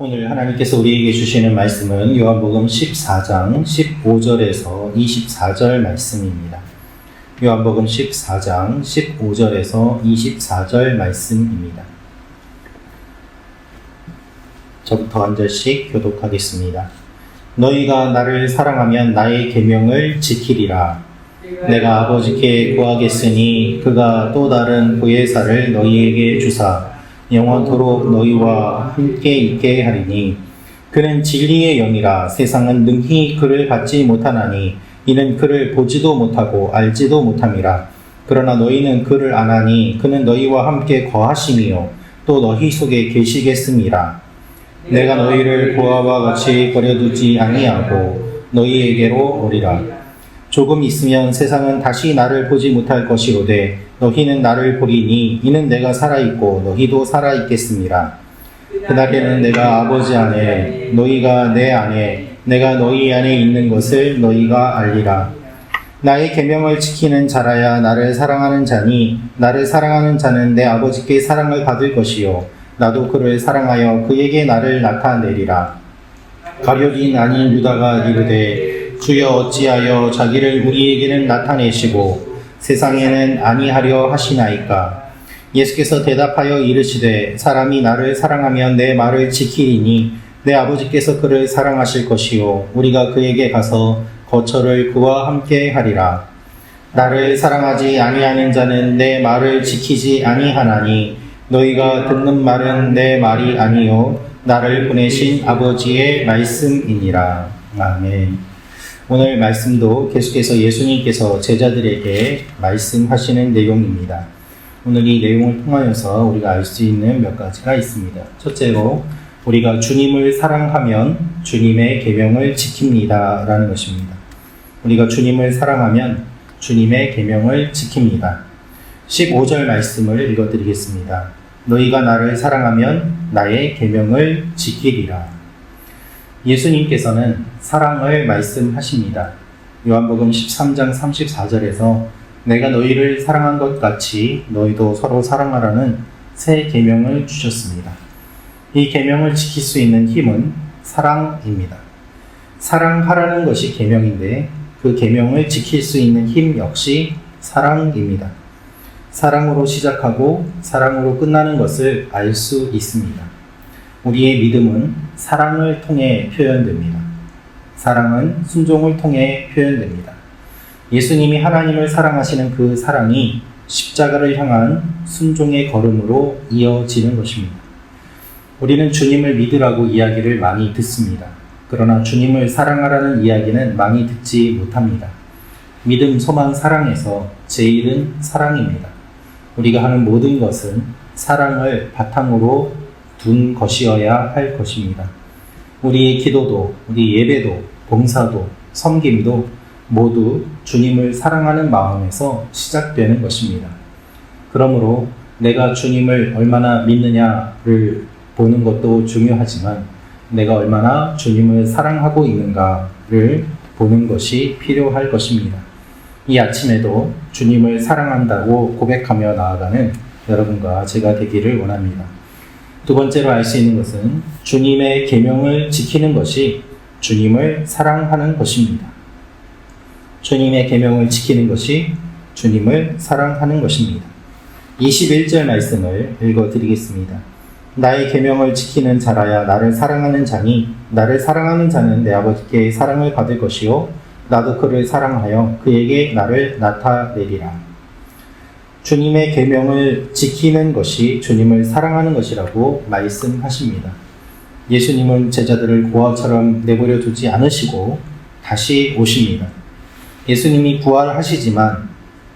오늘 하나님께서 우리에게 주시는 말씀은 요한복음 14장 15절에서 24절 말씀입니다. 요한복음 14장 15절에서 24절 말씀입니다. 저부터 한 절씩 교독하겠습니다. 너희가 나를 사랑하면 나의 계명을 지키리라. 내가 아버지께 구하겠으니 그가 또 다른 보혜사를 너희에게 주사 영원토록 너희와 함께 있게 하리니 그는 진리의 영이라. 세상은 능히 그를 받지 못하나니 이는 그를 보지도 못하고 알지도 못함이라. 그러나 너희는 그를 아나니 그는 너희와 함께 거하심이요 또 너희 속에 계시겠음이라. 내가 너희를 보아와 같이 버려두지 아니하고 너희에게로 오리라. 조금 있으면 세상은 다시 나를 보지 못할 것이로되 너희는 나를 보리니 이는 내가 살아있고 너희도 살아있겠음이라. 그날에는 내가 아버지 안에 너희가 내 안에 내가 너희 안에 있는 것을 너희가 알리라. 나의 계명을 지키는 자라야 나를 사랑하는 자니 나를 사랑하는 자는 내 아버지께 사랑을 받을 것이요 나도 그를 사랑하여 그에게 나를 나타내리라. 가룟인 아닌 유다가 이르되 주여 어찌하여 자기를 우리에게는 나타내시고 세상에는 아니하려 하시나이까. 예수께서 대답하여 이르시되 사람이 나를 사랑하면 내 말을 지키리니 내 아버지께서 그를 사랑하실 것이요 우리가 그에게 가서 거처를 그와 함께 하리라. 나를 사랑하지 아니하는 자는 내 말을 지키지 아니하나니 너희가 듣는 말은 내 말이 아니요 나를 보내신 아버지의 말씀이니라. 아멘. 오늘 말씀도 계속해서 예수님께서 제자들에게 말씀하시는 내용입니다. 오늘 이 내용을 통하여서 우리가 알 수 있는 몇 가지가 있습니다. 첫째로 우리가 주님을 사랑하면 주님의 계명을 지킵니다 라는 것입니다. 우리가 주님을 사랑하면 주님의 계명을 지킵니다. 15절 말씀을 읽어드리겠습니다. 너희가 나를 사랑하면 나의 계명을 지키리라. 예수님께서는 사랑을 말씀하십니다. 요한복음 13장 34절에서 내가 너희를 사랑한 것 같이 너희도 서로 사랑하라는 새 계명을 주셨습니다. 이 계명을 지킬 수 있는 힘은 사랑입니다. 사랑하라는 것이 계명인데 그 계명을 지킬 수 있는 힘 역시 사랑입니다. 사랑으로 시작하고 사랑으로 끝나는 것을 알 수 있습니다. 우리의 믿음은 사랑을 통해 표현됩니다. 사랑은 순종을 통해 표현됩니다. 예수님이 하나님을 사랑하시는 그 사랑이 십자가를 향한 순종의 걸음으로 이어지는 것입니다. 우리는 주님을 믿으라고 이야기를 많이 듣습니다. 그러나 주님을 사랑하라는 이야기는 많이 듣지 못합니다. 믿음, 소망, 사랑에서 제일은 사랑입니다. 우리가 하는 모든 것은 사랑을 바탕으로 둔 것이어야 할 것입니다. 우리의 기도도, 우리 예배도, 봉사도, 섬김도 모두 주님을 사랑하는 마음에서 시작되는 것입니다. 그러므로 내가 주님을 얼마나 믿느냐를 보는 것도 중요하지만 내가 얼마나 주님을 사랑하고 있는가를 보는 것이 필요할 것입니다. 이 아침에도 주님을 사랑한다고 고백하며 나아가는 여러분과 제가 되기를 원합니다. 두 번째로 알 수 있는 것은 주님의 계명을 지키는 것이 주님을 사랑하는 것입니다. 주님의 계명을 지키는 것이 주님을 사랑하는 것입니다. 21절 말씀을 읽어드리겠습니다. 나의 계명을 지키는 자라야 나를 사랑하는 자니 나를 사랑하는 자는 내 아버지께 사랑을 받을 것이요 나도 그를 사랑하여 그에게 나를 나타내리라. 주님의 계명을 지키는 것이 주님을 사랑하는 것이라고 말씀하십니다. 예수님은 제자들을 고아처럼 내버려 두지 않으시고 다시 오십니다. 예수님이 부활하시지만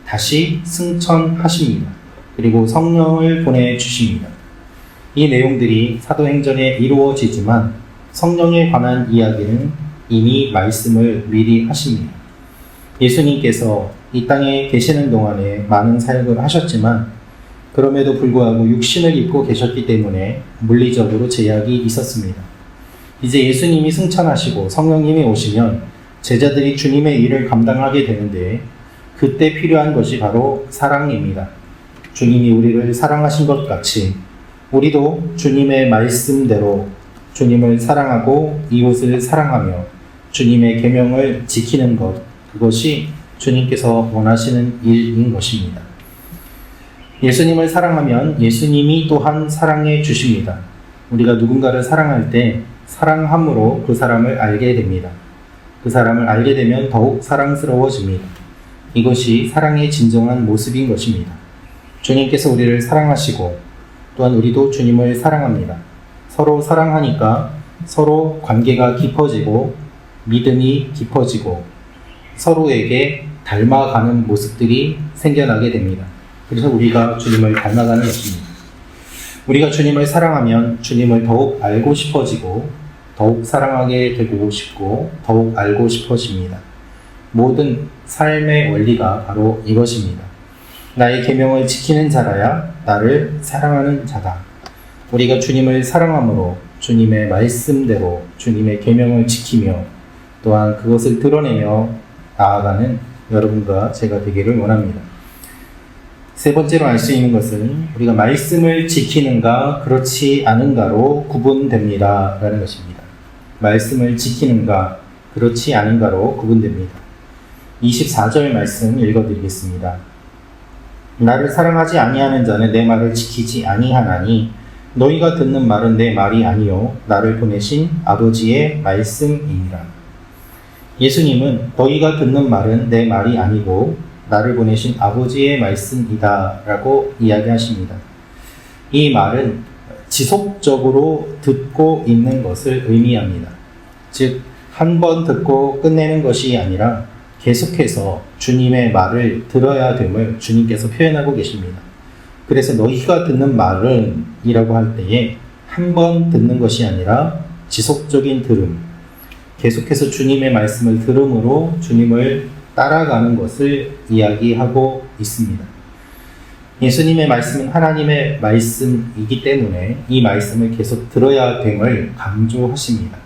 다시 승천하십니다. 그리고 성령을 보내주십니다. 이 내용들이 사도행전에 이루어지지만 성령에 관한 이야기는 이미 말씀을 미리 하십니다. 예수님께서 이 땅에 계시는 동안에 많은 사역을 하셨지만 그럼에도 불구하고 육신을 입고 계셨기 때문에 물리적으로 제약이 있었습니다. 이제 예수님이 승천하시고 성령님이 오시면 제자들이 주님의 일을 감당하게 되는데 그때 필요한 것이 바로 사랑입니다. 주님이 우리를 사랑하신 것 같이 우리도 주님의 말씀대로 주님을 사랑하고 이웃을 사랑하며 주님의 계명을 지키는 것, 그것이 주님께서 원하시는 일인 것입니다. 예수님을 사랑하면 예수님이 또한 사랑해 주십니다. 우리가 누군가를 사랑할 때 사랑함으로 그 사람을 알게 됩니다. 그 사람을 알게 되면 더욱 사랑스러워집니다. 이것이 사랑의 진정한 모습인 것입니다. 주님께서 우리를 사랑하시고 또한 우리도 주님을 사랑합니다. 서로 사랑하니까 서로 관계가 깊어지고 믿음이 깊어지고 서로에게 닮아가는 모습들이 생겨나게 됩니다. 그래서 우리가 주님을 닮아가는 것입니다. 우리가 주님을 사랑하면 주님을 더욱 알고 싶어지고 더욱 사랑하게 되고 싶고 더욱 알고 싶어집니다. 모든 삶의 원리가 바로 이것입니다. 나의 계명을 지키는 자라야 나를 사랑하는 자다. 우리가 주님을 사랑함으로 주님의 말씀대로 주님의 계명을 지키며 또한 그것을 드러내며 나아가는 여러분과 제가 되기를 원합니다. 세 번째로 알 수 있는 것은 우리가 말씀을 지키는가 그렇지 않은가로 구분됩니다 라는 것입니다. 말씀을 지키는가 그렇지 않은가로 구분됩니다. 24절 말씀 읽어드리겠습니다. 나를 사랑하지 아니하는 자는 내 말을 지키지 아니하나니 너희가 듣는 말은 내 말이 아니요 나를 보내신 아버지의 말씀이니라. 예수님은 너희가 듣는 말은 내 말이 아니고 나를 보내신 아버지의 말씀이다 라고 이야기하십니다. 이 말은 지속적으로 듣고 있는 것을 의미합니다. 즉, 한 번 듣고 끝내는 것이 아니라 계속해서 주님의 말을 들어야 됨을 주님께서 표현하고 계십니다. 그래서 너희가 듣는 말은 이라고 할 때에 한 번 듣는 것이 아니라 지속적인 들음, 계속해서 주님의 말씀을 들음으로 주님을 따라가는 것을 이야기하고 있습니다. 예수님의 말씀은 하나님의 말씀이기 때문에 이 말씀을 계속 들어야 됨을 강조하십니다.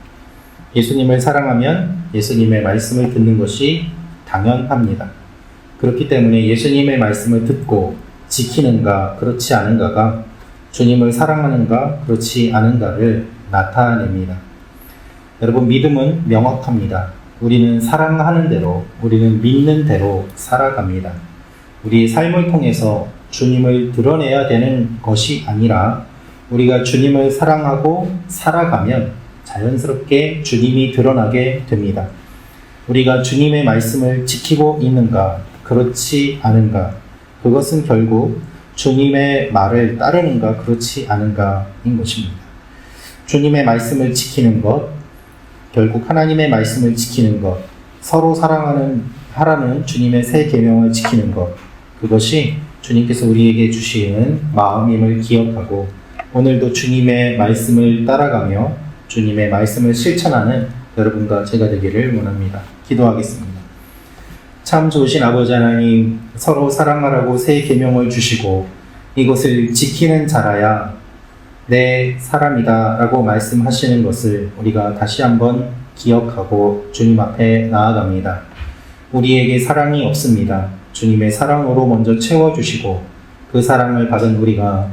예수님을 사랑하면 예수님의 말씀을 듣는 것이 당연합니다. 그렇기 때문에 예수님의 말씀을 듣고 지키는가 그렇지 않은가가 주님을 사랑하는가 그렇지 않은가를 나타냅니다. 여러분, 믿음은 명확합니다. 우리는 사랑하는 대로, 우리는 믿는 대로 살아갑니다. 우리의 삶을 통해서 주님을 드러내야 되는 것이 아니라 우리가 주님을 사랑하고 살아가면 자연스럽게 주님이 드러나게 됩니다. 우리가 주님의 말씀을 지키고 있는가, 그렇지 않은가, 그것은 결국 주님의 말을 따르는가, 그렇지 않은가인 것입니다. 주님의 말씀을 지키는 것, 결국 하나님의 말씀을 지키는 것, 서로 하라는 주님의 새 계명을 지키는 것, 그것이 주님께서 우리에게 주시는 마음임을 기억하고 오늘도 주님의 말씀을 따라가며 주님의 말씀을 실천하는 여러분과 제가 되기를 원합니다. 기도하겠습니다. 참 좋으신 아버지 하나님, 서로 사랑하라고 새 계명을 주시고 이것을 지키는 자라야 내 사람이다 라고 말씀하시는 것을 우리가 다시 한번 기억하고 주님 앞에 나아갑니다. 우리에게 사랑이 없습니다. 주님의 사랑으로 먼저 채워주시고 그 사랑을 받은 우리가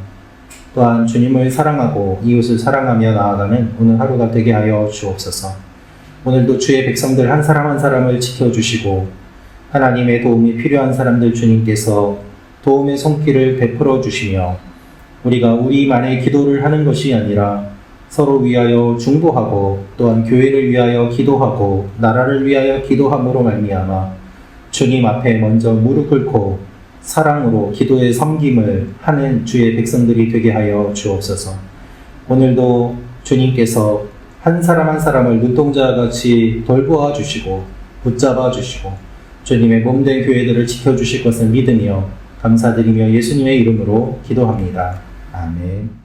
또한 주님을 사랑하고 이웃을 사랑하며 나아가는 오늘 하루가 되게 하여 주옵소서. 오늘도 주의 백성들 한 사람 한 사람을 지켜주시고 하나님의 도움이 필요한 사람들 주님께서 도움의 손길을 베풀어 주시며 우리가 우리만의 기도를 하는 것이 아니라 서로 위하여 중보하고 또한 교회를 위하여 기도하고 나라를 위하여 기도함으로 말미암아 주님 앞에 먼저 무릎 꿇고 사랑으로 기도의 섬김을 하는 주의 백성들이 되게 하여 주옵소서. 오늘도 주님께서 한 사람 한 사람을 눈동자와 같이 돌보아 주시고 붙잡아 주시고 주님의 몸된 교회들을 지켜주실 것을 믿으며 감사드리며 예수님의 이름으로 기도합니다. 아멘.